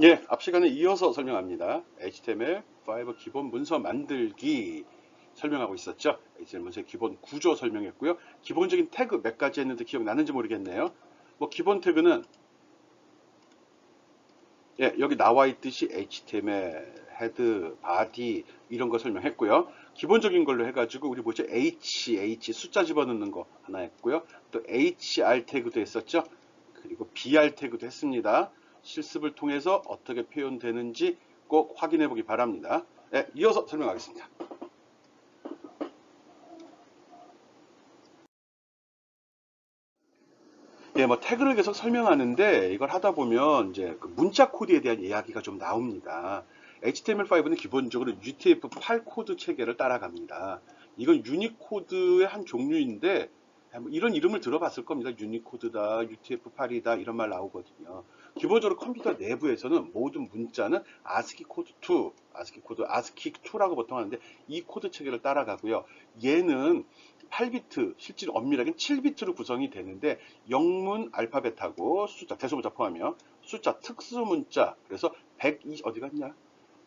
예, 앞 시간에 이어서 설명합니다. HTML5 기본 문서 만들기 설명하고 있었죠. HTML 문서의 기본 구조 설명했고요. 기본적인 태그 몇 가지 했는데 기억나는지 모르겠네요. 뭐 기본 태그는 예, 여기 나와 있듯이 HTML, 헤드, 바디 이런 거 설명했고요. 기본적인 걸로 해가지고 우리 뭐죠? H 숫자 집어넣는 거 하나 했고요. 또 HR 태그도 했었죠. 그리고 BR 태그도 했습니다. 실습을 통해서 어떻게 표현되는지 꼭 확인해 보기 바랍니다. 네, 이어서 설명하겠습니다. 예, 뭐 태그를 계속 설명하는데 이걸 하다 보면 이제 그 문자 코드에 대한 이야기가 좀 나옵니다. HTML5는 기본적으로 UTF-8 코드 체계를 따라갑니다. 이건 유니코드의 한 종류인데 뭐 이런 이름을 들어봤을 겁니다. 유니코드다, UTF-8이다 이런 말 나오거든요. 기본적으로 컴퓨터 내부에서는 모든 문자는 ASCII 코드 2, ASCII2라고 보통 하는데 이 코드 체계를 따라가고요. 얘는 8비트, 실제로 엄밀하게는 7비트로 구성이 되는데 영문 알파벳하고 숫자, 대소문자 포함이요. 숫자, 특수문자, 그래서 120, 어디 갔냐?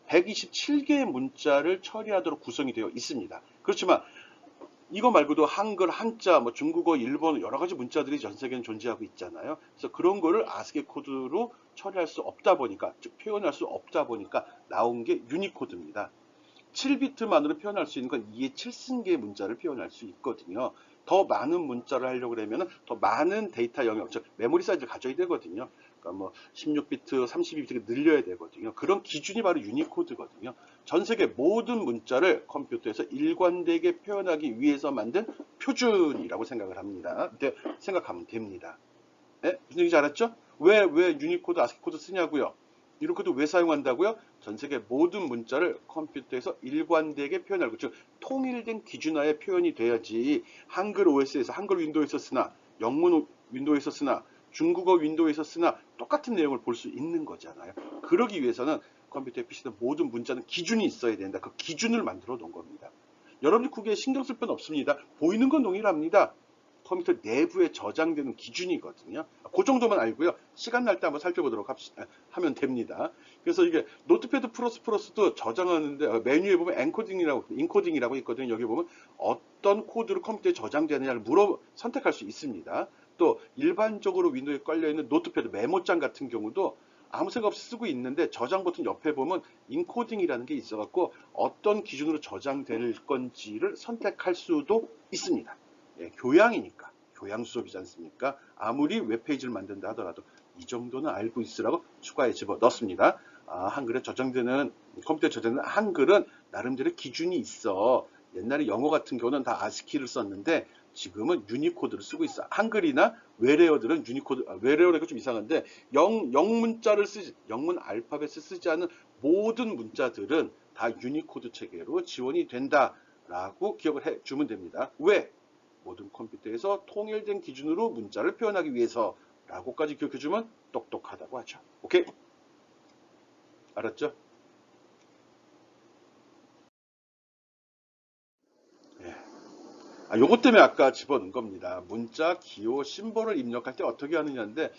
127개의 문자를 처리하도록 구성이 되어 있습니다. 그렇지만 이거 말고도 한글, 한자, 뭐 중국어, 일본어 여러 가지 문자들이 전 세계에 존재하고 있잖아요. 그래서 그런 거를 아스키 코드로 처리할 수 없다 보니까, 즉 표현할 수 없다 보니까 나온 게 유니코드입니다. 7비트만으로 표현할 수 있는 건 2의 7승계의 문자를 표현할 수 있거든요. 더 많은 문자를 하려고 그러면 더 많은 데이터 영역, 즉 메모리 사이즈를 가져야 되거든요. 그러니까 뭐 16비트, 32비트 늘려야 되거든요. 그런 기준이 바로 유니코드거든요. 전 세계 모든 문자를 컴퓨터에서 일관되게 표현하기 위해서 만든 표준이라고 생각을 합니다. 생각하면 됩니다. 네? 무슨 얘기인지 알았죠? 왜 유니코드, 아스키 코드 쓰냐고요? 이런 코드 왜 사용한다고요? 전 세계 모든 문자를 컴퓨터에서 일관되게 표현하고, 즉 통일된 기준하에 표현이 돼야지 한글 OS에서 한글 윈도우에서 쓰나 영문 윈도우에서 쓰나 중국어 윈도우에서 쓰나 똑같은 내용을 볼 수 있는 거잖아요. 그러기 위해서는 컴퓨터에 표시된 모든 문자는 기준이 있어야 된다. 그 기준을 만들어 놓은 겁니다. 여러분이 그게 신경 쓸 건 없습니다. 보이는 건 동일합니다. 컴퓨터 내부에 저장되는 기준이거든요. 그 정도만 알고요. 시간 날 때 한번 살펴보도록 하면 됩니다. 그래서 이게 노트패드 플러스도 저장하는데 메뉴에 보면 인코딩이라고 있거든요. 여기 보면 어떤 코드로 컴퓨터에 저장되느냐를 선택할 수 있습니다. 또 일반적으로 윈도우에 깔려있는 노트패드 메모장 같은 경우도 아무 생각 없이 쓰고 있는데 저장 버튼 옆에 보면 인코딩이라는 게 있어갖고 어떤 기준으로 저장될 건지를 선택할 수도 있습니다. 예, 교양이니까. 교양 수업이지 않습니까? 아무리 웹페이지를 만든다 하더라도 이 정도는 알고 있으라고 추가에 집어넣습니다. 한글에 저장되는, 컴퓨터에 저장되는 한글은 나름대로 기준이 있어. 옛날에 영어 같은 경우는 다 아스키를 썼는데 지금은 유니코드를 쓰고 있어. 한글이나 외래어들은 유니코드, 외래어가 좀 이상한데 영문 알파벳을 쓰지 않은 모든 문자들은 다 유니코드 체계로 지원이 된다라고 기억을 해주면 됩니다. 왜? 모든 컴퓨터에서 통일된 기준으로 문자를 표현하기 위해서라고까지 기억해주면 똑똑하다고 하죠. 오케이? 알았죠? 예. 요것 때문에 아까 집어넣은 겁니다. 문자, 기호, 심볼을 입력할 때 어떻게 하느냐인데,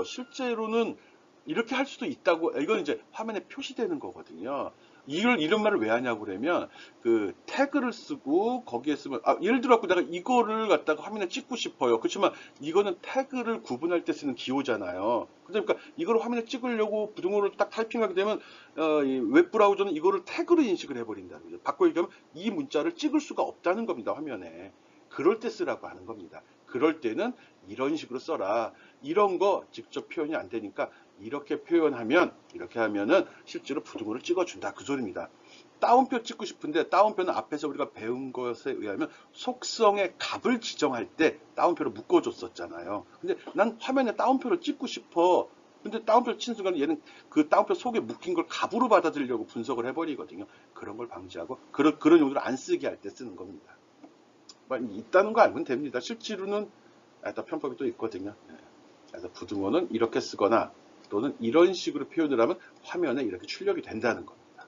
실제로는 이렇게 할 수도 있다고, 이건 이제 화면에 표시되는 거거든요. 이런 말을 왜 하냐고 그러면, 그, 태그를 쓰고, 거기에 쓰면, 예를 들어 내가 이거를 갖다가 화면에 찍고 싶어요. 그렇지만, 이거는 태그를 구분할 때 쓰는 기호잖아요. 그러니까, 이걸 화면에 찍으려고 부등호를 딱 타이핑하게 되면, 이 웹브라우저는 이거를 태그로 인식을 해버린다는 거죠. 바꿔 얘기하면, 이 문자를 찍을 수가 없다는 겁니다, 화면에. 그럴 때 쓰라고 하는 겁니다. 그럴 때는 이런 식으로 써라. 이런 거 직접 표현이 안 되니까 이렇게 하면은 실제로 부등호를 찍어준다. 그 소리입니다. 따옴표 찍고 싶은데 따옴표는 앞에서 우리가 배운 것에 의하면 속성의 값을 지정할 때 따옴표를 묶어줬었잖아요. 근데 난 화면에 따옴표를 찍고 싶어. 근데 따옴표를 친 순간 얘는 그 따옴표 속에 묶인 걸 값으로 받아들이려고 분석을 해버리거든요. 그런 걸 방지하고 그런 용도를 안 쓰게 할 때 쓰는 겁니다. 있다는 거 알면 됩니다. 실제로는 편법이 또 있거든요. 그래서 부등호는 이렇게 쓰거나 또는 이런 식으로 표현을 하면 화면에 이렇게 출력이 된다는 겁니다.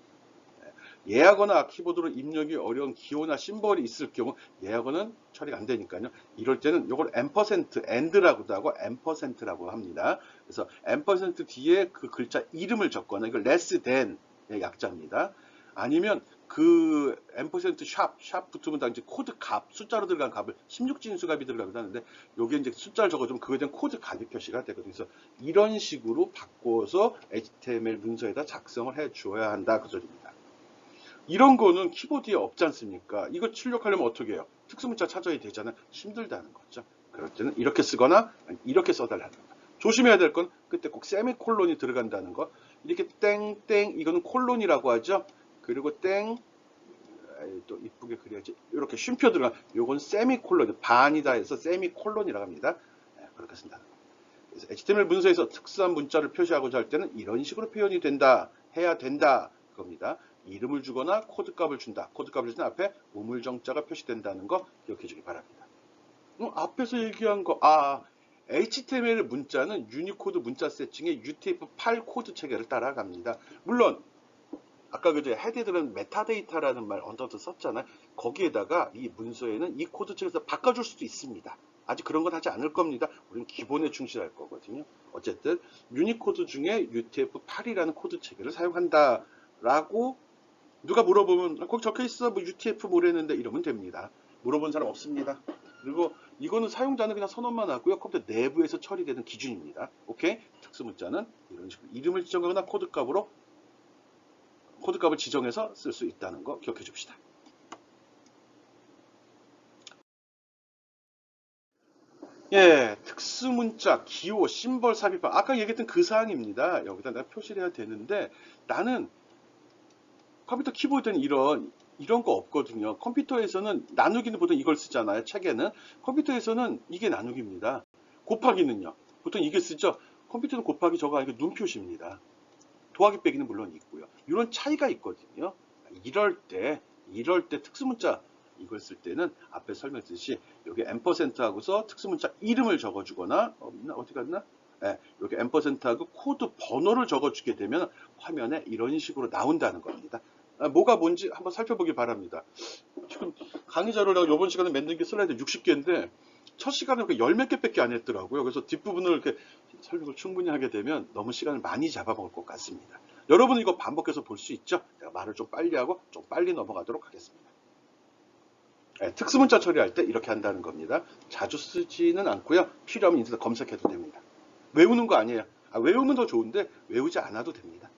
예하거나 키보드로 입력이 어려운 기호나 심벌이 있을 경우 예하고는 처리가 안 되니까요. 이럴 때는 이걸 and라고도 하고 ampercent라고 합니다. 그래서 ampersand 뒤에 그 글자 이름을 적거나 이걸 less than의 약자입니다. 아니면 그 ampersand 샵 붙으면 다 이제 코드 값, 숫자로 들어간 값을 16진수 값이 들어가기도 하는데 요게 이제 숫자를 적어주면 그거에 대한 코드 값이 표시가 되거든요. 그래서 이런 식으로 바꿔서 HTML 문서에다 작성을 해 주어야 한다 그 소리입니다. 이런 거는 키보드에 없지 않습니까? 이거 출력하려면 어떻게 해요? 특수문자 찾아야 되잖아요. 힘들다는 거죠. 그럴 때는 이렇게 쓰거나 이렇게 써달라는 거. 조심해야 될 건 그때 꼭 세미콜론이 들어간다는 거. 이렇게 땡땡 이거는 콜론이라고 하죠. 그리고 땡 또 이쁘게 그려야지. 이렇게 쉼표 들어가. 요건 세미콜론 반이다 해서 세미콜론이라고 합니다. 네, 그렇게 쓴다는 거. 그래서 HTML 문서에서 특수한 문자를 표시하고자 할 때는 이런 식으로 표현이 된다. 해야 된다. 그겁니다. 이름을 주거나 코드값을 준다. 코드값을 주는 앞에 우물정자가 표시된다는 거 기억해 주기 바랍니다. 앞에서 얘기한 거, HTML 문자는 유니코드 문자 세팅의 UTF-8 코드 체계를 따라갑니다. 물론 아까 그 헤드들은 메타데이터라는 말 언더도 썼잖아요. 거기에다가 이 문서에는 이 코드 체계에서 바꿔줄 수도 있습니다. 아직 그런 건 하지 않을 겁니다. 우리는 기본에 충실할 거거든요. 어쨌든 유니코드 중에 UTF-8이라는 코드 체계를 사용한다라고 누가 물어보면 거기 적혀있어 뭐 UTF 뭐랬는데 이러면 됩니다. 물어본 사람 없습니다. 그리고 이거는 사용자는 그냥 선언만 하고요. 컴퓨터 내부에서 처리되는 기준입니다. 오케이? 특수문자는 이런 식으로 이름을 지정하거나 코드값을 지정해서 쓸 수 있다는 거 기억해 줍시다. 예, 특수문자, 기호, 심벌 삽입법. 아까 얘기했던 그 사항입니다. 여기다 내가 표시를 해야 되는데 나는 컴퓨터 키보드는 이런 거 없거든요. 컴퓨터에서는 나누기는 보통 이걸 쓰잖아요. 책에는. 컴퓨터에서는 이게 나누기입니다. 곱하기는요. 보통 이게 쓰죠. 컴퓨터는 곱하기 저거 아니고 눈표시입니다. 더하기 빼기는 물론 있고요. 이런 차이가 있거든요. 이럴 때 특수문자 이걸 쓸 때는 앞에 설명했듯이 여기 앰퍼센트하고서 특수문자 이름을 적어주거나 어디 갔나? 네, 여기 앰퍼센트하고 코드 번호를 적어주게 되면 화면에 이런 식으로 나온다는 겁니다. 뭐가 뭔지 한번 살펴보기 바랍니다. 지금 강의 자료라고 이번 시간에 만든 게 슬라이드 60개인데 첫 시간에 열 몇 개밖에 안 했더라고요. 그래서 뒷부분을 이렇게 설명을 충분히 하게 되면 너무 시간을 많이 잡아먹을 것 같습니다. 여러분 이거 반복해서 볼 수 있죠? 제가 말을 좀 빨리 하고 좀 빨리 넘어가도록 하겠습니다. 네, 특수문자 처리할 때 이렇게 한다는 겁니다. 자주 쓰지는 않고요. 필요하면 인터넷 검색해도 됩니다. 외우는 거 아니에요. 외우면 더 좋은데 외우지 않아도 됩니다.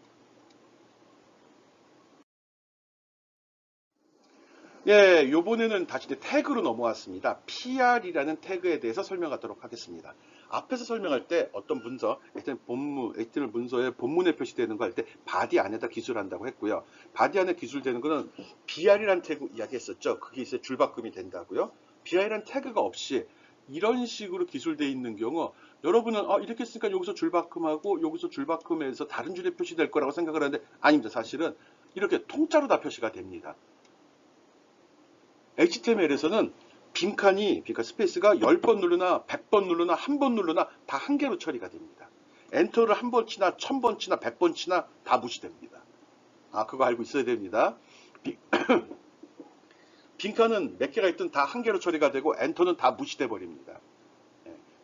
예, 요번에는 다시 태그로 넘어왔습니다. PR이라는 태그에 대해서 설명하도록 하겠습니다. 앞에서 설명할 때 어떤 문서, HTML 문서에 본문에 표시되는 거 할 때 바디 안에다 기술한다고 했고요. 바디 안에 기술되는 거는 BR이라는 태그 이야기했었죠. 그게 이제 줄바꿈이 된다고요. BR이라는 태그가 없이 이런 식으로 기술되어 있는 경우 여러분은 이렇게 쓰니까 여기서 줄바꿈하고 여기서 줄바꿈해서 다른 줄에 표시될 거라고 생각을 하는데 아닙니다. 사실은 이렇게 통짜로 다 표시가 됩니다. HTML에서는 빈칸 스페이스가 10번 누르나 100번 누르나 한 번 누르나 다 한 개로 처리가 됩니다. 엔터를 한 번 치나 1000번 치나 100번 치나 다 무시됩니다. 그거 알고 있어야 됩니다. 빈칸은 몇 개가 있든 다 한 개로 처리가 되고 엔터는 다 무시돼 버립니다.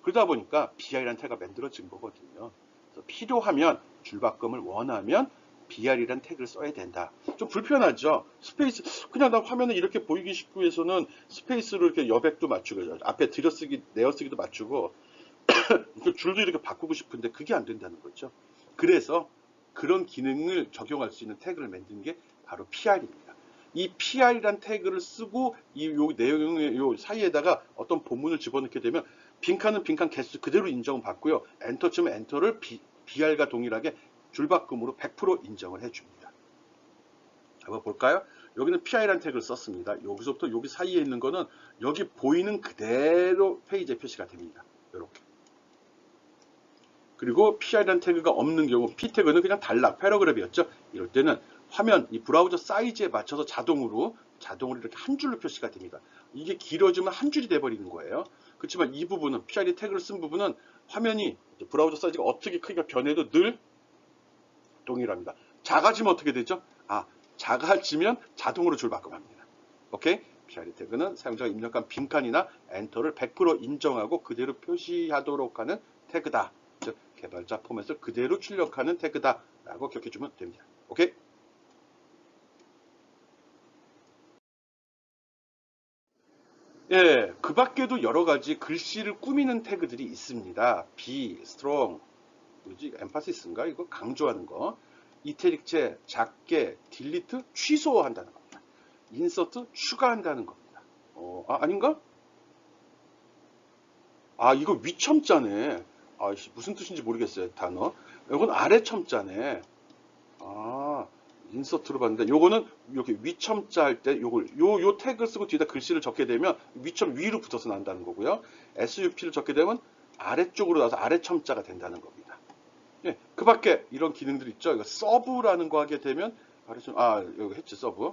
그러다 보니까 BR이라는 태그가 만들어진 거거든요. 그래서 필요하면 줄바꿈을 원하면 BR이라는 태그를 써야 된다. 좀 불편하죠? 스페이스, 그냥 나 화면에 이렇게 보이기 쉽기 위해서는 스페이스로 이렇게 여백도 맞추고, 앞에 내어쓰기도 맞추고, 줄도 이렇게 바꾸고 싶은데 그게 안 된다는 거죠. 그래서 그런 기능을 적용할 수 있는 태그를 만든 게 바로 PR입니다. 이 PR이란 태그를 쓰고 요 내용의 요 사이에다가 어떤 본문을 집어넣게 되면 빈칸은 빈칸 개수 그대로 인정을 받고요. 엔터 치면 엔터를 BR과 동일하게 줄바꿈으로 100% 인정을 해줍니다. 한번 볼까요? 여기는 PI라는 태그를 썼습니다. 여기서부터 여기 사이에 있는 거는 여기 보이는 그대로 페이지에 표시가 됩니다. 이렇게. 그리고 PI라는 태그가 없는 경우 P 태그는 그냥 단락, 패러그래프였죠. 이럴 때는 화면, 이 브라우저 사이즈에 맞춰서 자동으로 이렇게 한 줄로 표시가 됩니다. 이게 길어지면 한 줄이 돼버리는 거예요. 그렇지만 이 부분은, PID 태그를 쓴 부분은 화면이 브라우저 사이즈가 어떻게 크기가 변해도 늘 동일합니다. 작아지면 어떻게 되죠? 작아지면 자동으로 줄 바꿔갑니다. 오케이? PID 태그는 사용자가 입력한 빈칸이나 엔터를 100% 인정하고 그대로 표시하도록 하는 태그다. 즉 개발자 포맷을 그대로 출력하는 태그다 라고 기억해주면 됩니다. 오케이? 예, 그 밖에도 여러 가지 글씨를 꾸미는 태그들이 있습니다. be, strong, 뭐지? emphasis,인가? 이거 강조하는 거. 이태릭체, 작게, delete, 취소한다는 겁니다. insert, 추가한다는 겁니다. 아닌가? 아, 이거 위첨자네. 아이씨, 무슨 뜻인지 모르겠어요, 단어. 이건 아래 첨자네. 아, 인서트로 봤는데, 요거는 이렇게 위첨자 할 때, 요 태그를 쓰고 뒤에다 글씨를 적게 되면 위첨 위로 붙어서 난다는 거고요. SUP를 적게 되면 아래쪽으로 나서 아래 첨자가 된다는 겁니다. 예, 그 밖에 이런 기능들 있죠. 이거 서브라는 거 하게 되면, 여기 했지, 서브.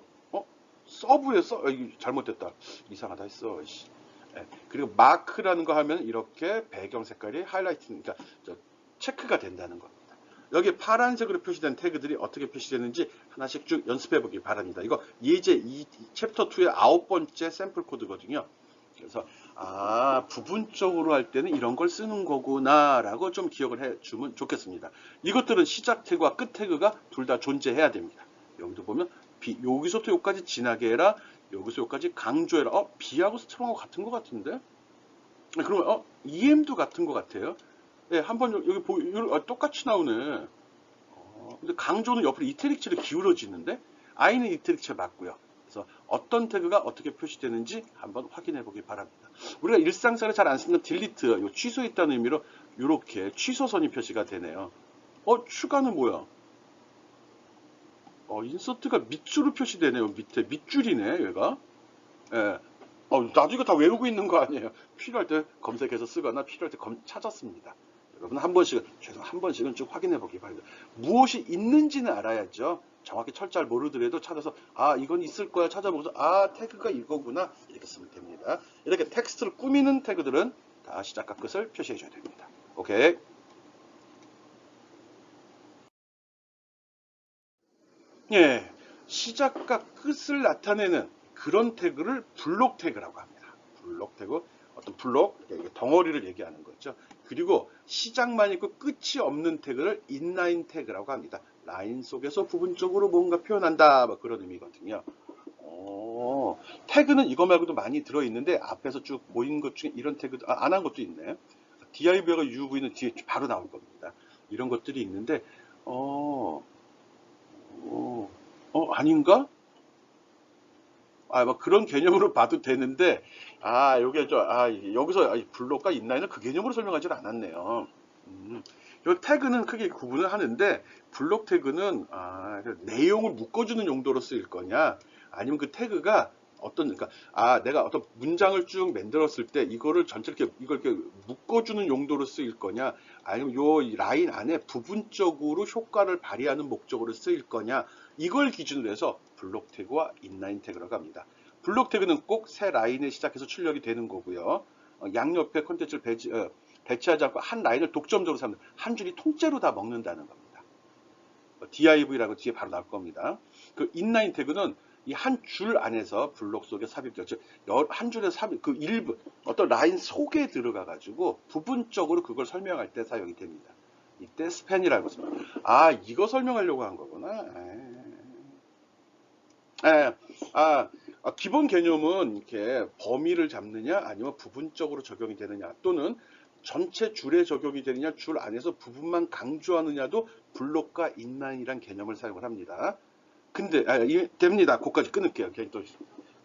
서브에 이거 잘못됐다. 이상하다 했어. 예, 그리고 마크라는 거 하면 이렇게 배경 색깔이 하이라이트, 그러니까 체크가 된다는 겁니다. 여기 파란색으로 표시된 태그들이 어떻게 표시되는지 하나씩 쭉 연습해 보길 바랍니다. 이거 예제 이 챕터 2의 9번째 샘플 코드거든요. 그래서 부분적으로 할 때는 이런 걸 쓰는 거구나 라고 좀 기억을 해 주면 좋겠습니다. 이것들은 시작 태그와 끝 태그가 둘 다 존재해야 됩니다. 여기도 보면 여기서부터 여기까지 진하게 해라, 여기서 여기까지 강조해라. B하고 스트롱하고 같은 것 같은데? 그러면 EM도 같은 것 같아요. 네, 한번 여기 똑같이 나오네. 근데 강조는 옆으로 이태릭체로 기울어지는데 I는 이태릭체 맞고요. 그래서 어떤 태그가 어떻게 표시되는지 한번 확인해 보기 바랍니다. 우리가 일상생활에 잘 안 쓰는 딜리트, 요 취소했다는 의미로 이렇게 취소선이 표시가 되네요. 추가는 뭐야? 인서트가 밑줄로 표시되네요. 밑에 밑줄이네, 얘가. 예. 나도 이거 다 외우고 있는 거 아니에요. 필요할 때 검색해서 쓰거나 필요할 때 찾았습니다. 여러분 한 번씩은 쭉 확인해 보기 바랍니다. 무엇이 있는지는 알아야죠. 정확히 철자를 모르더라도 찾아서 이건 있을 거야 찾아보고서 태그가 이거구나 이렇게 쓰면 됩니다. 이렇게 텍스트를 꾸미는 태그들은 다 시작과 끝을 표시해 줘야 됩니다. 오케이. 예, 시작과 끝을 나타내는 그런 태그를 블록 태그라고 합니다. 블록 태그, 어떤 블록, 덩어리를 얘기하는 거죠. 그리고 시작만 있고 끝이 없는 태그를 인라인 태그라고 합니다. 라인 속에서 부분적으로 뭔가 표현한다, 뭐 그런 의미거든요. 태그는 이거 말고도 많이 들어있는데 앞에서 쭉 모인 것 중에 이런 태그 안 한 것도 있네. div가 UV는 뒤에 바로 나올 겁니다. 이런 것들이 있는데 아닌가? 뭐 그런 개념으로 봐도 되는데, 요게 여기서 블록과 인라인을 그 개념으로 설명하지 않았네요. 이 태그는 크게 구분을 하는데, 블록 태그는, 내용을 묶어주는 용도로 쓰일 거냐, 아니면 그 태그가 그러니까, 내가 어떤 문장을 쭉 만들었을 때, 이거를 전체를 이걸 이렇게 묶어주는 용도로 쓰일 거냐, 아니면 요 라인 안에 부분적으로 효과를 발휘하는 목적으로 쓰일 거냐, 이걸 기준으로 해서 블록 태그와 인라인 태그라고 합니다. 블록 태그는 꼭 새 라인에 시작해서 출력이 되는 거고요. 양옆에 콘텐츠를 배치하지 않고 한 라인을 독점적으로 삼는, 한 줄이 통째로 다 먹는다는 겁니다. div라고 뒤에 바로 나올 겁니다. 그 인라인 태그는 이 한 줄 안에서 블록 속에 삽입되어, 즉 한 줄에 삽입, 그 일부 어떤 라인 속에 들어가 가지고 부분적으로 그걸 설명할 때 사용이 됩니다. 이때 스팬이라고 씁니다. 이거 설명하려고 한 거구나. 기본 개념은 이렇게 범위를 잡느냐 아니면 부분적으로 적용이 되느냐 또는 전체 줄에 적용이 되느냐 줄 안에서 부분만 강조하느냐도 블록과 인라인이란 개념을 사용을 합니다. 근데 됩니다. 거기까지 끊을게요.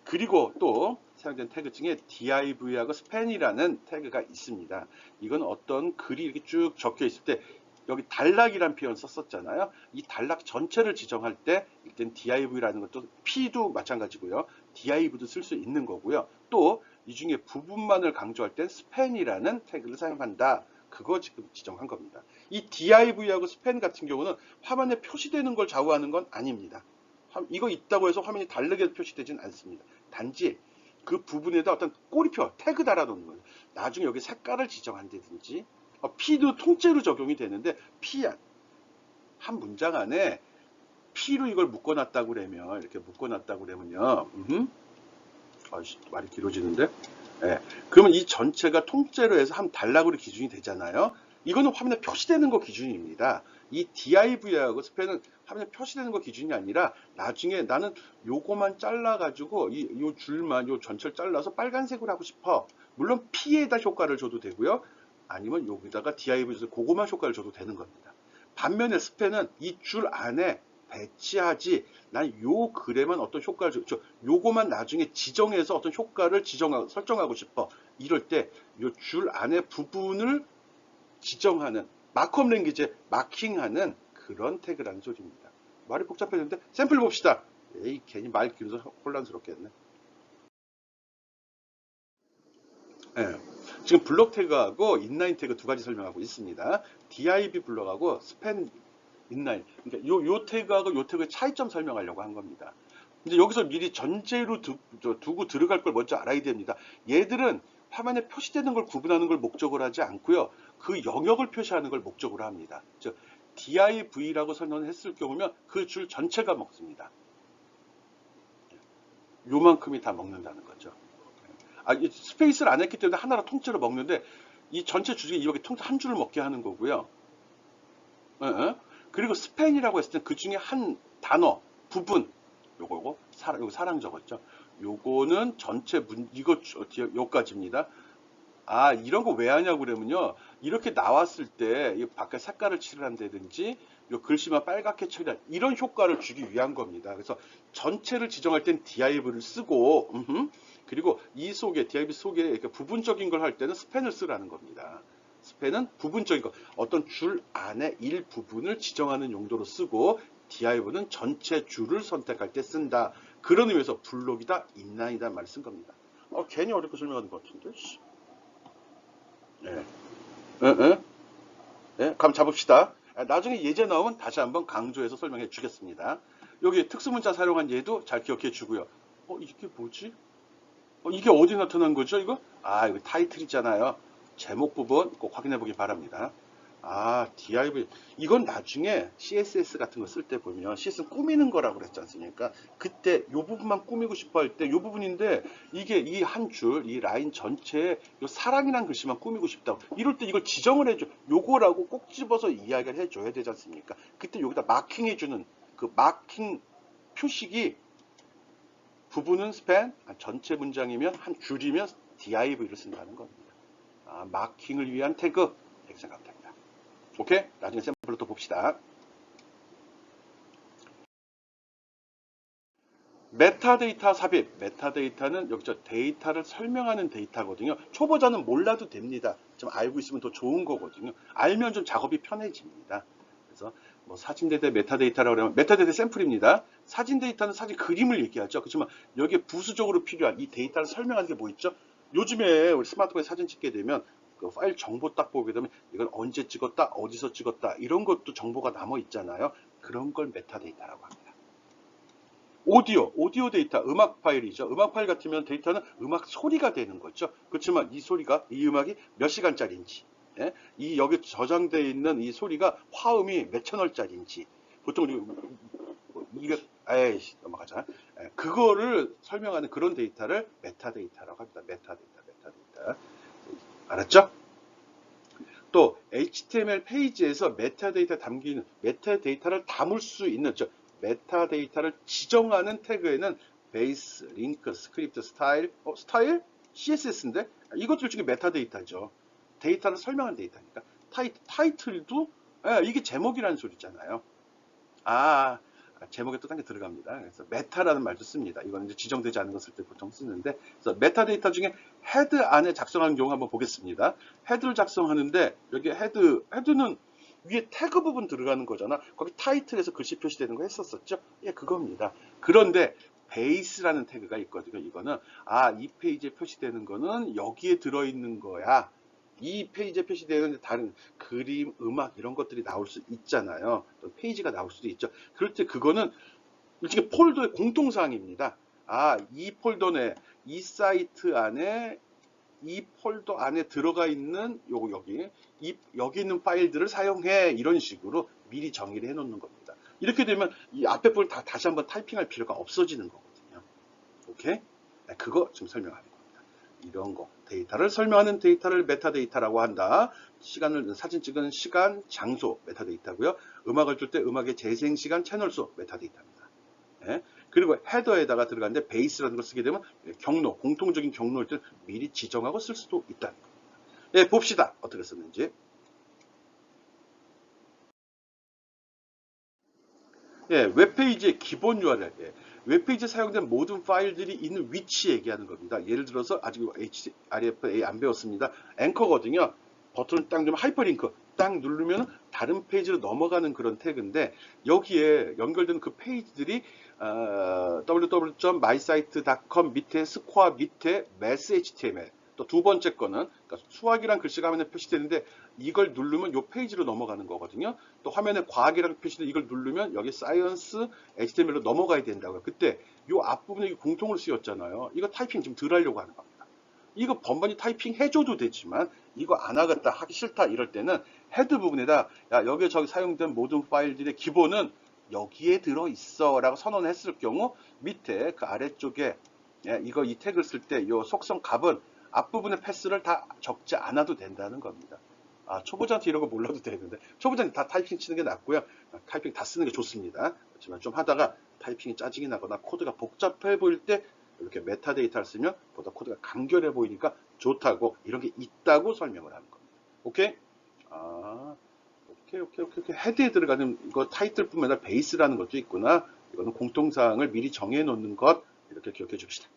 그리고 또 사용된 태그 중에 div하고 span이라는 태그가 있습니다. 이건 어떤 글이 이렇게 쭉 적혀 있을 때 여기 단락이란 표현 썼었잖아요. 이 단락 전체를 지정할 때 일단 div라는 것도 p도 마찬가지고요. div도 쓸 수 있는 거고요. 또 이 중에 부분만을 강조할 땐 span이라는 태그를 사용한다. 그거 지금 지정한 겁니다. 이 div하고 span 같은 경우는 화면에 표시되는 걸 좌우하는 건 아닙니다. 이거 있다고 해서 화면이 다르게 표시되진 않습니다. 단지 그 부분에다 어떤 꼬리표, 태그 달아놓는 거예요. 나중에 여기 색깔을 'P'도 통째로 적용이 되는데 P 한 문장 안에 P로 이걸 묶어놨다고 그러면, 이렇게 묶어놨다고 그러면요. 말이 길어지는데. 예. 그러면 이 전체가 통째로 해서 한 단락으로 기준이 되잖아요. 이거는 화면에 표시되는 거 기준입니다. 이 div하고 스팬은 화면에 표시되는 거 기준이 아니라 나중에 나는 요거만 잘라가지고 요 줄만 요 전체를 잘라서 빨간색으로 하고 싶어. 물론 P에다 효과를 줘도 되고요. 아니면 여기다가 div에서 그거만 효과를 줘도 되는 겁니다. 반면에 스팬은 이 줄 안에 배치하지 난 요 글에만 어떤 효과를 줘. 요거만 나중에 지정해서 어떤 효과를 설정하고 싶어. 이럴 때 요 줄 안에 부분을 지정하는 마크업 랭귀지에 마킹하는 그런 태그라는 소리입니다. 말이 복잡해졌는데 샘플 봅시다. 에이 괜히 말 길어서 혼란스럽겠네. 예. 지금 블록 태그하고 인라인 태그 두 가지 설명하고 있습니다. div 블록하고 스팬 인라인. 그러니까 요 태그하고 요 태그의 차이점 설명하려고 한 겁니다. 이제 여기서 미리 전제로 두고 들어갈 걸 먼저 알아야 됩니다. 얘들은 화면에 표시되는 걸 구분하는 걸 목적으로 하지 않고요. 그 영역을 표시하는 걸 목적으로 합니다. 즉 div라고 선언을 했을 경우면 그 줄 전체가 먹습니다. 요만큼이 다 먹는다는 거죠. 스페이스를 안 했기 때문에 하나로 통째로 먹는데 이 전체 줄 중에 이렇게 한 줄을 먹게 하는 거고요. 그리고 스팬이라고 했을 때 그 중에 한 단어, 부분, 요거 사랑 적었죠. 요거는 전체 이거 요까지입니다. 이런 거 왜 하냐고 그러면요. 이렇게 나왔을 때 밖에 색깔을 칠한다든지 요 글씨만 빨갛게 칠한 이런 효과를 주기 위한 겁니다. 그래서 전체를 지정할 땐 div를 쓰고 그리고 이 속에 div 속에 이렇게 부분적인 걸 할 때는 스팬을 쓰라는 겁니다. 스팬은 부분적인 거 어떤 줄 안에 일부분을 지정하는 용도로 쓰고 div는 전체 줄을 선택할 때 쓴다. 그런 의미에서 블록이다, 인라인이다 말을 쓴 겁니다. 괜히 어렵게 설명하는 것 같은데. 예. 예, 감 잡읍시다. 나중에 예제 나오면 다시 한번 강조해서 설명해 주겠습니다. 여기 특수문자 사용한 예도 잘 기억해 주고요. 이게 뭐지? 이게 어디 나타난 거죠, 이거? 이거 타이틀이잖아요. 제목 부분 꼭 확인해 보기 바랍니다. div. 이건 나중에 CSS 같은 거 쓸 때 보면 CSS 꾸미는 거라고 그랬지 않습니까? 그때 이 부분만 꾸미고 싶어 할 때 이 부분인데 이게 이 한 줄, 이 라인 전체에 요 사랑이라는 글씨만 꾸미고 싶다고. 이럴 때 이걸 지정을 해줘. 요거라고 꼭 집어서 이야기를 해줘야 되지 않습니까? 그때 여기다 마킹해주는 그 마킹 표식이 부분은 스팬, 전체 문장이면 한 줄이면 div를 쓴다는 겁니다. 마킹을 위한 태그 이렇게 생각합니다. 오케이? 나중에 샘플로 또 봅시다. 메타데이터 삽입. 메타데이터는 여기서 데이터를 설명하는 데이터거든요. 초보자는 몰라도 됩니다. 좀 알고 있으면 더 좋은 거거든요. 알면 좀 작업이 편해집니다. 그래서 뭐 사진 데이터 메타데이터라고 하면 메타데이터 샘플입니다. 사진 데이터는 사진 그림을 얘기하죠. 그렇지만 여기에 부수적으로 필요한 이 데이터를 설명하는 게 뭐 있죠? 요즘에 우리 스마트폰에 사진 찍게 되면 그 파일 정보 딱 보게 되면 이건 언제 찍었다, 어디서 찍었다 이런 것도 정보가 남아 있잖아요. 그런 걸 메타데이터라고 합니다. 오디오 데이터, 음악 파일이죠. 음악 파일 같으면 데이터는 음악 소리가 되는 거죠. 그렇지만 이 음악이 몇 시간짜리인지, 이 여기 저장되어 있는 이 소리가 화음이 몇 채널짜리인지, 보통 이게 넘어가자. 그거를 설명하는 그런 데이터를 메타데이터라고 합니다. 메타데이터. 알았죠? 또 HTML 페이지에서 메타데이터를 담을 수 있는 메타데이터를 지정하는 태그에는 베이스, 링크, 스크립트, 스타일, CSS인데 이것들 중에 메타데이터죠. 데이터를 설명하는 데이터니까 타이틀도 이게 제목이라는 소리잖아요. 제목에 또 딴 게 들어갑니다. 그래서 메타라는 말도 씁니다. 이거는 이제 지정되지 않은 것을 때 보통 쓰는데, 그래서 메타데이터 중에 헤드 안에 작성하는 경우 한번 보겠습니다. 헤드를 작성하는데 여기 헤드는 위에 태그 부분 들어가는 거잖아. 거기 타이틀에서 글씨 표시되는 거 했었었죠? 그겁니다. 그런데 베이스라는 태그가 있거든요. 이거는 이 페이지에 표시되는 거는 여기에 들어있는 거야. 이 페이지에 표시되는 다른 그림, 음악 이런 것들이 나올 수 있잖아요. 또 페이지가 나올 수도 있죠. 그럴 때 그거는 일종의 폴더의 공통사항입니다. 이 폴더 이 사이트 안에 이 폴더 안에 들어가 있는 여기 있는 파일들을 사용해 이런 식으로 미리 정의를 해 놓는 겁니다. 이렇게 되면 이 앞에 부분 다시 한번 타이핑할 필요가 없어지는 거거든요. 오케이? 네, 그거 지금 설명하는 겁니다. 이런 거 데이터를 설명하는 데이터를 메타데이터라고 한다. 시간을 사진 찍은 시간, 장소 메타데이터고요. 음악을 줄 때 음악의 재생 시간, 채널 수 메타데이터입니다. 네? 그리고 헤더에다가 들어가는데 베이스라는 걸 쓰게 되면 경로, 공통적인 경로일 때 미리 지정하고 쓸 수도 있다는 겁니다. 네, 봅시다. 어떻게 썼는지. 예, 웹페이지의 기본 URL, 웹페이지에 사용된 모든 파일들이 있는 위치 얘기하는 겁니다. 예를 들어서 아직 hrefs 안 배웠습니다. 앵커거든요. 버튼을 딱 누르면 하이퍼링크 딱 누르면 다른 페이지로 넘어가는 그런 태그인데 여기에 연결된 그 페이지들이 www.mysite.com 밑에 스코어 밑에 mass.html 또 두 번째 거는 그러니까 수학이란 글씨가 화면에 표시되는데 이걸 누르면 이 페이지로 넘어가는 거거든요. 또 화면에 과학이라는 표시는 이걸 누르면 여기 사이언스 HTML로 넘어가야 된다고요. 그때 이 앞부분에 공통으로 쓰였잖아요. 이거 타이핑 좀 덜 하려고 하는 겁니다. 이거 번번이 타이핑 해줘도 되지만 이거 안 하겠다 하기 싫다 이럴 때는 헤드 부분에다 야 여기 저기 사용된 모든 파일들의 기본은 여기에 들어있어 라고 선언했을 경우 밑에 그 아래쪽에 이거 이 태그를 쓸 때 이 속성 값은 앞부분의 패스를 다 적지 않아도 된다는 겁니다. 초보자한테 이런 거 몰라도 되는데 초보자는 다 타이핑 치는 게 낫고요. 타이핑 다 쓰는 게 좋습니다. 그렇지만 좀 하다가 타이핑이 짜증이 나거나 코드가 복잡해 보일 때 이렇게 메타데이터를 쓰면 보다 코드가 간결해 보이니까 좋다고 이런 게 있다고 설명을 하는 겁니다. 오케이? 오케이. 헤드에 들어가는 이거 타이틀뿐만 아니라 베이스라는 것도 있구나. 이거는 공통사항을 미리 정해 놓는 것 이렇게 기억해 줍시다.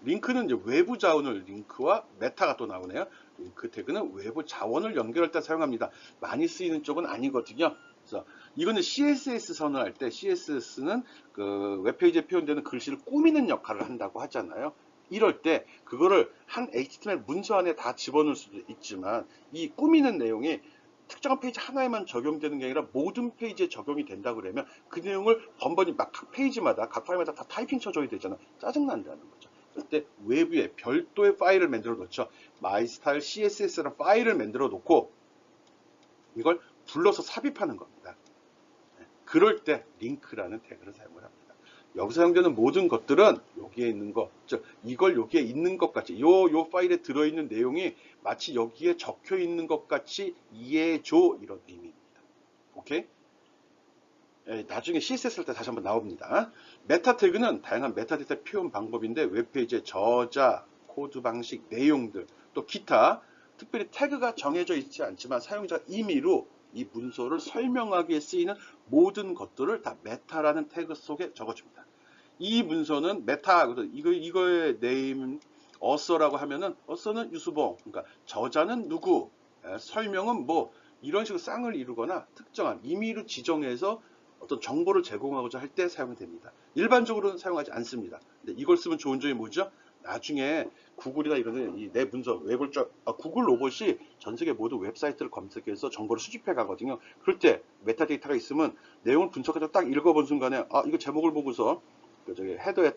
링크는 이제 외부 자원을 링크와 메타가 또 나오네요. 링크 태그는 외부 자원을 연결할 때 사용합니다. 많이 쓰이는 쪽은 아니거든요. 그래서 이거는 CSS 선언할 때 CSS는 그 웹페이지에 표현되는 글씨를 꾸미는 역할을 한다고 하잖아요. 이럴 때 그거를 한 HTML 문서 안에 다 집어넣을 수도 있지만 이 꾸미는 내용이 특정한 페이지 하나에만 적용되는 게 아니라 모든 페이지에 적용이 된다 그러면 그 내용을 번번이 막 각 페이지마다 각 파일마다 다 타이핑 쳐줘야 되잖아. 짜증난다는 거죠. 그때 외부에 별도의 파일을 만들어 놓죠. 마이스타일 CSS라는 파일을 만들어 놓고 이걸 불러서 삽입하는 겁니다. 그럴 때 링크라는 태그를 사용을 합니다. 여기서 사용되는 모든 것들은 여기에 있는 것, 즉 이걸 여기에 있는 것 같이 요 파일에 들어있는 내용이 마치 여기에 적혀 있는 것 같이 이해해줘 이런 의미입니다. 오케이? 나중에 CSS 할 때 다시 한번 나옵니다. 메타 태그는 다양한 메타데이터 표현 방법인데 웹페이지의 저자, 코드 방식, 내용들, 또 기타 특별히 태그가 정해져 있지 않지만 사용자가 임의로 이 문서를 설명하기 위해 쓰이는 모든 것들을 다 메타라는 태그 속에 적어줍니다. 이 문서는 메타, 이거의 네임, 어서라고 하면은, 어서는 유수봉, 그러니까 저자는 누구, 설명은 뭐, 이런 식으로 쌍을 이루거나 특정한 임의로 지정해서 어떤 정보를 제공하고자 할 때 사용이 됩니다. 일반적으로는 사용하지 않습니다. 근데 이걸 쓰면 좋은 점이 뭐죠? 나중에 구글이나 이런 내 문서, 구글 로봇이 전 세계 모든 웹사이트를 검색해서 정보를 수집해 가거든요. 그럴 때 메타데이터가 있으면 내용을 분석해서 딱 읽어본 순간에 이거 제목을 보고서 저기 헤드의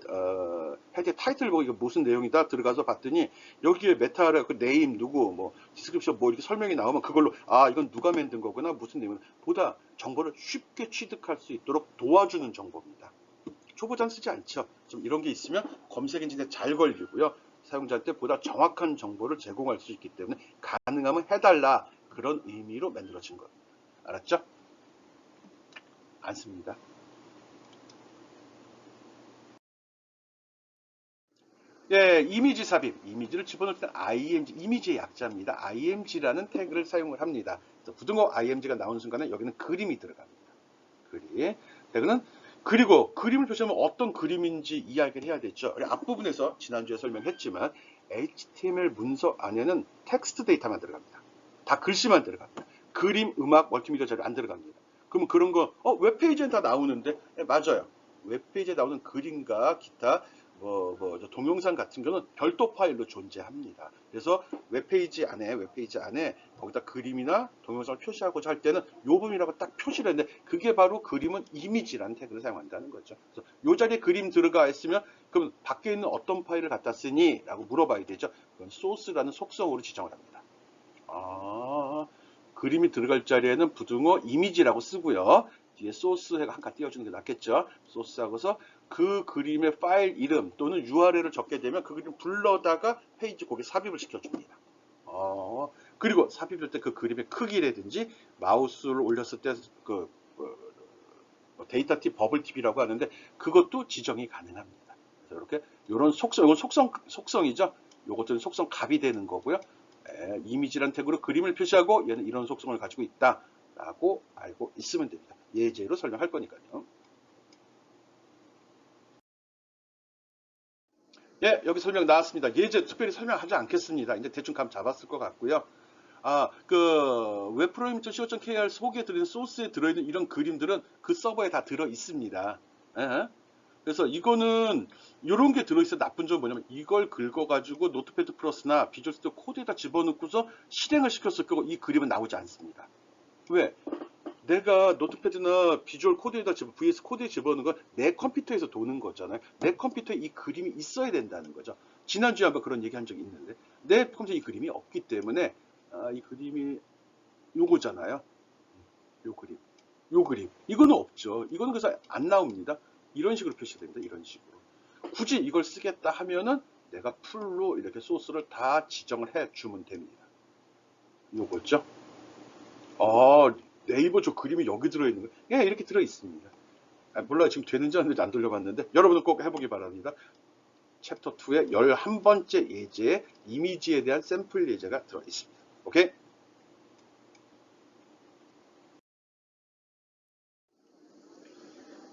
타이틀 보고 이거 무슨 내용이다 들어가서 봤더니 여기에 메타를 그 네임 누구 뭐 디스크립션 뭐 이렇게 설명이 나오면 그걸로 이건 누가 만든 거구나 무슨 내용 보다 정보를 쉽게 취득할 수 있도록 도와주는 정보입니다. 초보자는 쓰지 않죠. 좀 이런 게 있으면 검색 엔진에 잘 걸리고요. 사용자한테 보다 정확한 정보를 제공할 수 있기 때문에 가능하면 해달라 그런 의미로 만들어진 겁니다. 알았죠? 안 씁니다. 예, 이미지 삽입. 이미지를 집어넣을 때 img, 이미지의 약자입니다. img라는 태그를 사용을 합니다. 부등호 img가 나오는 순간에 여기는 그림이 들어갑니다. 그림. 태그는 그리고 그림을 표시하면 어떤 그림인지 이야기를 해야 되죠. 앞부분에서 지난주에 설명했지만 HTML 문서 안에는 텍스트 데이터만 들어갑니다. 다 글씨만 들어갑니다. 그림, 음악, 멀티미디어 자료 안 들어갑니다. 그러면 그런 거 웹페이지엔 다 나오는데 맞아요. 웹페이지에 나오는 그림과 기타 저 동영상 같은 경우는 별도 파일로 존재합니다. 그래서 웹페이지 안에 거기다 그림이나 동영상을 표시하고자 할 때는 요 부분이라고 딱 표시를 했는데 그게 바로 그림은 이미지라는 태그를 사용한다는 거죠. 그래서 요 자리에 그림 들어가 있으면 그럼 밖에 있는 어떤 파일을 갖다 쓰니? 라고 물어봐야 되죠. 그건 소스라는 속성으로 지정을 합니다. 아, 그림이 들어갈 자리에는 부등호 이미지라고 쓰고요. 뒤에 소스 해가 한 칸 띄워주는 게 낫겠죠. 소스하고서 그 그림의 파일 이름 또는 URL을 적게 되면 그 그림 불러다가 페이지 거기에 삽입을 시켜줍니다. 그리고 삽입할 때 그 그림의 크기라든지 마우스를 올렸을 때그 데이터 팁, 버블 팁이라고 하는데 그것도 지정이 가능합니다. 그래서 이렇게 이런 속성, 이건 속성이죠. 요것들은 속성 값이 되는 거고요. 이미지란 태그로 그림을 표시하고 얘는 이런 속성을 가지고 있다라고 알고 있으면 됩니다. 예제로 설명할 거니까요. 예, 여기 설명 나왔습니다. 예제 특별히 설명하지 않겠습니다. 이제 대충 감 잡았을 것 같고요. 웹프로그램.co.kr 속에 들어있는 소스에 들어있는 이런 그림들은 그 서버에 다 들어 있습니다. 예. 그래서 이거는 이런 게 들어있어 나쁜 점은 뭐냐면 이걸 긁어가지고 노트패드 플러스나 비주얼 스튜디오 코드에다 집어넣고서 실행을 시켰을 거고 이 그림은 나오지 않습니다. 왜? 내가 노트패드나 비주얼 코드에다 VS 코드에 집어넣는 건 내 컴퓨터에서 도는 거잖아요. 내 컴퓨터에 이 그림이 있어야 된다는 거죠. 지난주에 한번 그런 얘기 한 적이 있는데 내 컴퓨터에 이 그림이 없기 때문에 이 그림이 요거잖아요. 요 그림. 요 그림. 이거는 없죠. 이거는 그래서 안 나옵니다. 이런 식으로 표시됩니다. 이런 식으로. 굳이 이걸 쓰겠다 하면은 내가 풀로 이렇게 소스를 다 지정을 해 주면 됩니다. 요거죠. 아, 네이버 저 그림이 여기 들어있는 거예요. 예, 이렇게 들어있습니다. 몰라요. 지금 되는지 안 되는지 안 돌려봤는데 여러분은 꼭 해보기 바랍니다. 챕터 2의 11번째 예제에 이미지에 대한 샘플 예제가 들어있습니다. 오케이?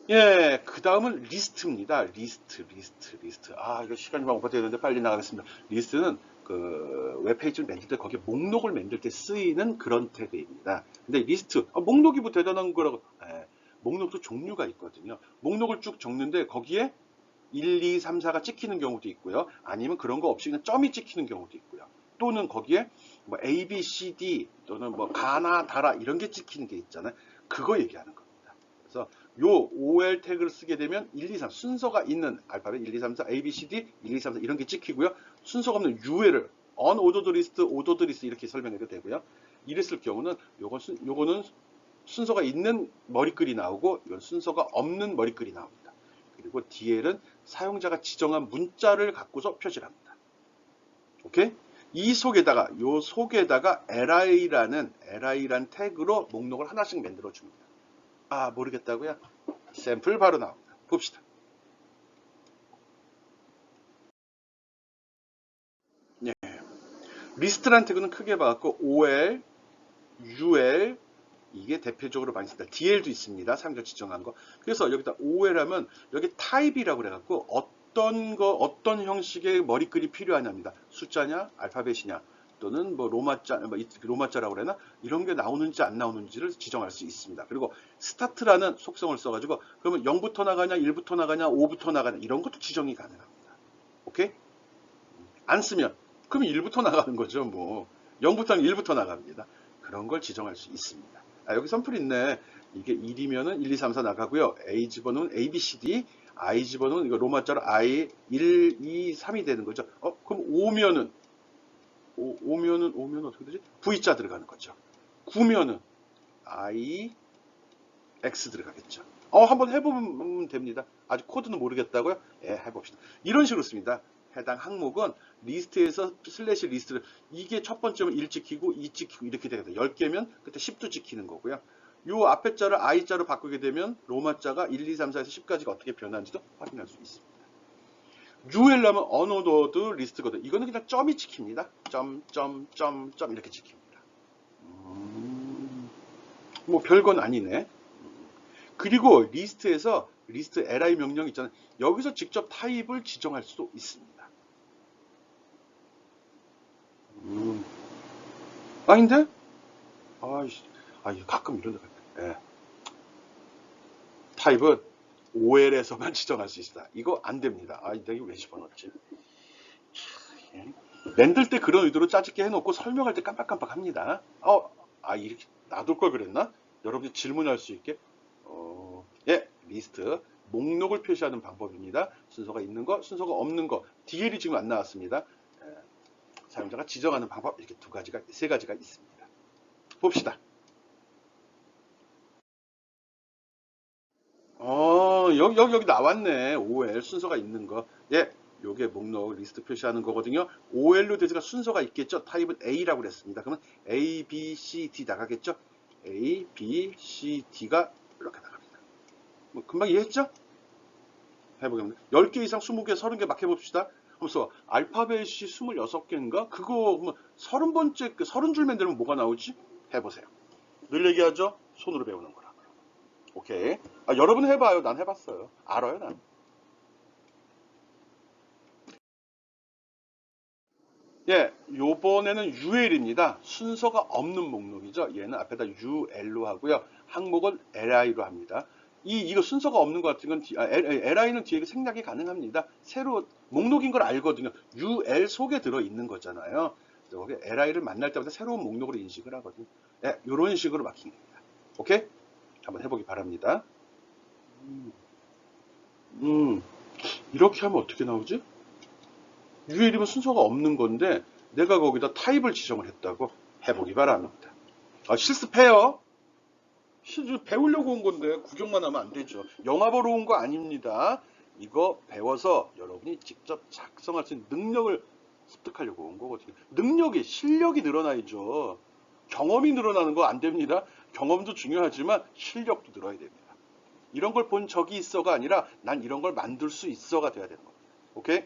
예, 그 다음은 리스트입니다. 리스트. 이거 시간이 막 오버되는데 빨리 나가겠습니다. 리스트는 그 웹페이지를 만들 때 거기에 목록을 만들 때 쓰이는 그런 태그입니다. 근데 리스트, 목록이 뭐 대단한 거라고, 목록도 종류가 있거든요. 목록을 쭉 적는데 거기에 1, 2, 3, 4가 찍히는 경우도 있고요. 아니면 그런 거 없이 그냥 점이 찍히는 경우도 있고요. 또는 거기에 뭐 A, B, C, D 또는 뭐 가나, 다라 이런 게 찍히는 게 있잖아요. 그거 얘기하는 겁니다. 그래서 요 OL 태그를 쓰게 되면 1, 2, 3 순서가 있는 알파벳 1, 2, 3, 4, A, B, C, D, 1, 2, 3, 4 이런 게 찍히고요. 순서가 없는 UL을 unordered list, ordered list 이렇게 설명해도 되고요. 이랬을 경우는 요거는 순서가 있는 머리글이 나오고 이건 순서가 없는 머리글이 나옵니다. 그리고 DL은 사용자가 지정한 문자를 갖고서 표시를 합니다. 오케이? 요 속에다가 li라는 태그로 목록을 하나씩 만들어 줍니다. 모르겠다고요? 샘플 바로 나옵니다. 봅시다. 예. 리스트란 태그는 크게 봐갖고 OL, UL 이게 대표적으로 많이 씁니다. DL도 있습니다. 사용자 지정한 거. 그래서 여기다 OL 하면 여기 타입이라고 그래갖고 어떤 형식의 머리글이 필요하냐입니다. 숫자냐, 알파벳이냐, 또는 뭐 로마자라고 그러나 이런 게 나오는지 안 나오는지를 지정할 수 있습니다. 그리고 스타트라는 속성을 써가지고 그러면 0부터 나가냐, 1부터 나가냐, 5부터 나가냐 이런 것도 지정이 가능합니다. 오케이? 안 쓰면 그러면 1부터 나가는 거죠. 뭐 0부터는 1부터 나갑니다. 그런 걸 지정할 수 있습니다. 여기 선풀 있네. 이게 1이면은 1, 2, 3, 4 나가고요. A 집어넣으면 A, B, C, D, I 집어넣으면 이거 로마자로 I 1, 2, 3이 되는 거죠. 그럼 5면은 어떻게 되지? V자 들어가는 거죠. 9면은 I, X 들어가겠죠. 한번 해보면 됩니다. 아직 코드는 모르겠다고요? 해봅시다. 이런 식으로 씁니다. 해당 항목은 리스트에서 슬래시 리스트를 이게 첫 번째면 1 찍히고 2 찍히고 이렇게 되거든요. 10개면 그때 10도 찍히는 거고요. 요 앞에 자를 I자로 바꾸게 되면 로마자가 1, 2, 3, 4에서 10까지가 어떻게 변하는지도 확인할 수 있습니다. UL하면 unordered list거든. 이거는 그냥 점이 찍힙니다. 점 이렇게 찍힙니다. 뭐 별건 아니네. 그리고 리스트에서 리스트 li 명령 있잖아요. 여기서 직접 타입을 지정할 수도 있습니다. 아닌데? 가끔 이런 데가. 타입은 OL에서만 지정할 수 있다. 이거 안 됩니다. 아, 내가 이거 왜 집어넣었지? 만들 때 그런 의도로 짜집게 해놓고 설명할 때 깜빡깜빡 합니다. 이렇게 놔둘 걸 그랬나? 여러분이 질문할 수 있게. 예, 리스트. 목록을 표시하는 방법입니다. 순서가 있는 거, 순서가 없는 거. DL이 지금 안 나왔습니다. 사용자가 지정하는 방법, 이렇게 세 가지가 있습니다. 봅시다. 여기 나왔네. OL 순서가 있는 거. 예, 요게 목록 리스트 표시하는 거거든요. OL로 돼서가 순서가 있겠죠. 타입은 A라고 그랬습니다. 그러면 A, B, C, D 나가겠죠. A, B, C, D가 이렇게 나갑니다. 뭐 금방 이해했죠? 해보겠습니다. 10개 이상 20개, 30개 막 해봅시다. 그래서 알파벳이 26개인가? 그거 30번째, 30줄 만들면 뭐가 나오지? 해보세요. 늘 얘기하죠? 손으로 배우는 거라. 오케이. 여러분 해봐요. 난 해봤어요. 알아요, 난. 예, 요번에는 UL입니다. 순서가 없는 목록이죠. 얘는 앞에다 UL로 하고요. 항목을 LI로 합니다. 이거 순서가 없는 것 같은 건 LI는 뒤에 생략이 가능합니다. 새로 목록인 걸 알거든요. UL 속에 들어있는 거잖아요. 그래서 거기 LI를 만날 때마다 새로운 목록으로 인식을 하거든요. 예, 이런 식으로 막힌 겁니다. 오케이? 한번 해보기 바랍니다. 이렇게 하면 어떻게 나오지? UL이면 순서가 없는 건데 내가 거기다 타입을 지정을 했다고. 해보기 바랍니다. 실습해요. 배우려고 온 건데 구경만 하면 안 되죠. 영화 보러 온 거 아닙니다. 이거 배워서 여러분이 직접 작성할 수 있는 능력을 습득하려고 온 거거든요. 실력이 늘어나야죠. 경험이 늘어나는 거 안 됩니다. 경험도 중요하지만 실력도 늘어야 됩니다. 이런 걸 본 적이 있어가 아니라 난 이런 걸 만들 수 있어가 돼야 되는 겁니다. 오케이?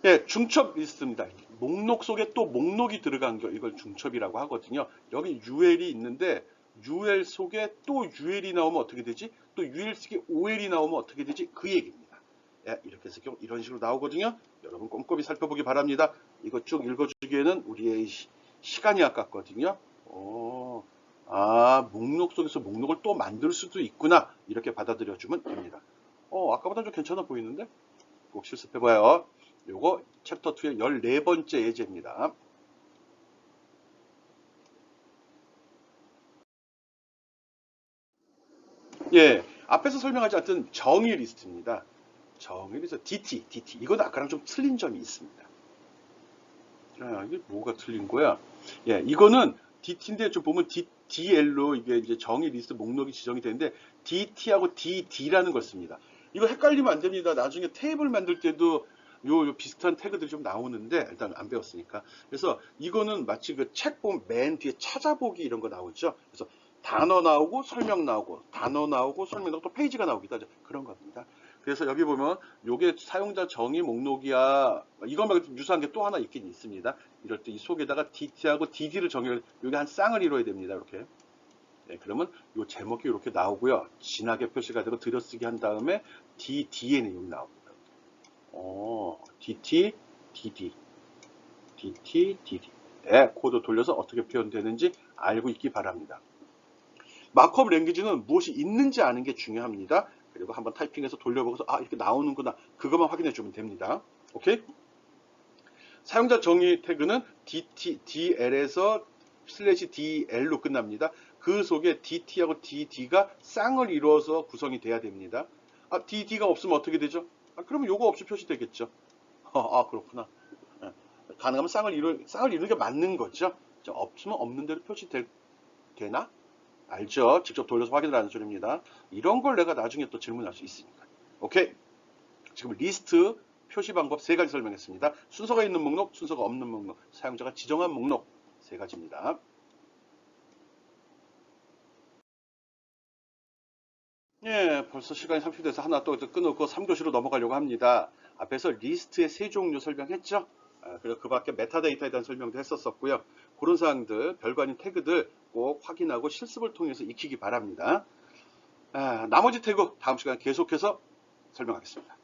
예, 중첩 리스트입니다. 목록 속에 또 목록이 들어간 거, 이걸 중첩이라고 하거든요. 여기 UL이 있는데 UL 속에 또 UL이 나오면 어떻게 되지? 또 UL 속에 OL이 나오면 어떻게 되지? 그 얘기입니다. 예, 이렇게 해서 이런 식으로 나오거든요. 여러분 꼼꼼히 살펴보기 바랍니다. 이거 쭉 읽어주기에는 우리의 시간이 아깝거든요. 목록 속에서 목록을 또 만들 수도 있구나. 이렇게 받아들여주면 됩니다. 아까보다 좀 괜찮아 보이는데? 꼭 실습해봐요. 요거 챕터 2의 14번째 예제입니다. 예, 앞에서 설명하지 않던 정의 리스트입니다. 정의 리스트, DT. 이건 아까랑 좀 틀린 점이 있습니다. 이게 뭐가 틀린 거야? 예, 이거는 DT인데 좀 보면 DL로 이게 이제 정의 리스트 목록이 지정이 되는데 DT하고 DD라는 걸 씁니다. 이거 헷갈리면 안 됩니다. 나중에 테이블 만들 때도 요 비슷한 태그들이 좀 나오는데 일단 안 배웠으니까. 그래서 이거는 마치 그 책 보면 맨 뒤에 찾아보기 이런 거 나오죠. 그래서 단어 나오고 설명 나오고 단어 나오고 설명 나오고 또 페이지가 나오기도 하죠. 그런 겁니다. 그래서 여기 보면 요게 사용자 정의 목록이야. 이거 말고 유사한 게 또 하나 있긴 있습니다. 이럴 때 이 속에다가 DT하고 DD를 정의를 요게 한 쌍을 이루어야 됩니다. 이렇게. 네, 그러면 요 제목이 이렇게 나오고요. 진하게 표시가 되고 들여쓰기 한 다음에 DD의 내용이 나옵니다. DT, DD, DT, DD. 네, 코드 돌려서 어떻게 표현되는지 알고 있기 바랍니다. 마크업 랭귀지는 무엇이 있는지 아는 게 중요합니다. 그리고 한번 타이핑해서 돌려보고서 이렇게 나오는구나. 그것만 확인해 주면 됩니다. 오케이? 사용자 정의 태그는 DL에서 /DL로 끝납니다. 그 속에 DT하고 DD가 쌍을 이루어서 구성이 돼야 됩니다. DD가 없으면 어떻게 되죠? 그러면 요거 없이 표시되겠죠. 그렇구나. 가능하면 쌍을 이루는 게 맞는 거죠. 없으면 없는 대로 표시되나? 알죠? 직접 돌려서 확인을 하는 소리입니다. 이런 걸 내가 나중에 또 질문할 수 있으니까. 오케이? 지금 리스트 표시 방법 3가지 설명했습니다. 순서가 있는 목록, 순서가 없는 목록, 사용자가 지정한 목록 3가지입니다. 예, 벌써 시간이 30분 돼서 하나 또 끊고 3교시로 넘어가려고 합니다. 앞에서 리스트의 3종류 설명했죠? 그리고 그 밖에 메타데이터에 대한 설명도 했었고요. 그런 사항들, 별거 아닌 태그들 꼭 확인하고 실습을 통해서 익히기 바랍니다. 나머지 태그 다음 시간에 계속해서 설명하겠습니다.